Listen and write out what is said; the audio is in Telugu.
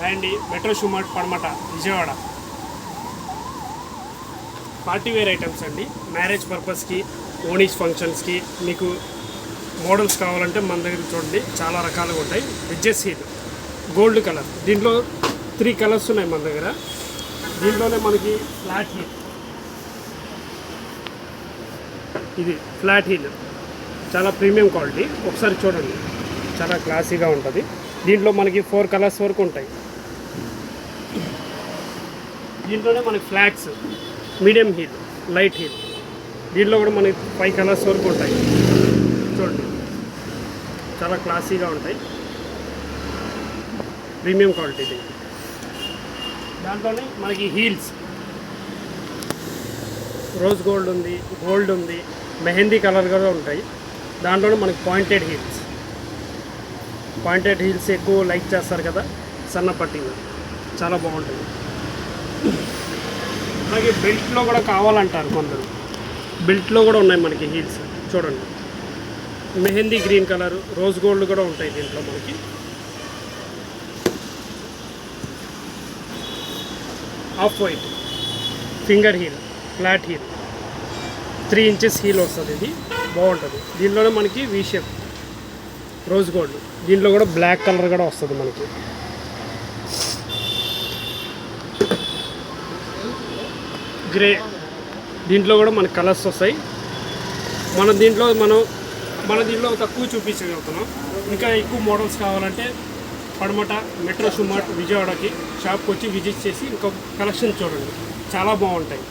And metro Shoemart Patamata Vijayawada. Party wear items అండి. మ్యారేజ్ పర్పస్కి, ఓనీస్ ఫంక్షన్స్కి మీకు మోడల్స్ కావాలంటే మన దగ్గర చూడండి, చాలా రకాలుగా ఉంటాయి. ఎడ్జెస్ హీల్ గోల్డ్ కలర్, దీంట్లో 3 కలర్స్ ఉన్నాయి మన దగ్గర. దీంట్లోనే మనకి ఫ్లాట్ హీల్, ఇది ఫ్లాట్ హీల్ చాలా ప్రీమియం క్వాలిటీ. ఒకసారి చూడండి, చాలా క్లాసీగా ఉంటుంది. దీంట్లో మనకి 4 కలర్స్ వరకు ఉంటాయి. దీంట్లోనే మనకి flats, medium heel, light heel, దీంట్లో కూడా మనకి 5 కలర్స్ వరకు ఉంటాయి. చూడండి, చాలా క్లాసీగా ఉంటాయి, ప్రీమియం క్వాలిటీ. దాంట్లోనే మనకి హీల్స్ రోజ్ గోల్డ్ ఉంది, గోల్డ్ ఉంది, మెహందీ కలర్ కూడా ఉంటాయి. దాంట్లోనే మనకి పాయింటెడ్ హీల్స్ ఎక్కువ లైక్ చేస్తారు కదా, సన్న పట్టింగ్ చాలా బాగుంటుంది. అలాగే బెల్ట్లో కూడా కావాలంటారు కొందరు, బెల్ట్లో కూడా ఉన్నాయి మనకి హీల్స్. చూడండి, mehndi green colour, rose gold కూడా ఉంటాయి దీంట్లో మనకి. Off white finger heel, flat heel, 3 inches heel వస్తుంది. ఇది బాగుంటుంది. దీనిలోనే మనకి వీ షేప్ రోజ్ గోల్డ్, దీంట్లో కూడా బ్లాక్ కలర్ కూడా వస్తుంది మనకి. గ్రే, దీంట్లో కూడా మనకి కలర్స్ వస్తాయి. మన దీంట్లో తక్కువ చూపించగలుగుతున్నాం. ఇంకా ఎక్కువ మోడల్స్ కావాలంటే పడమట మెట్రో షూమార్ట్ విజయవాడకి షాప్కి వచ్చి విజిట్ చేసి ఇంకా కలెక్షన్ చూడండి, చాలా బాగుంటాయి.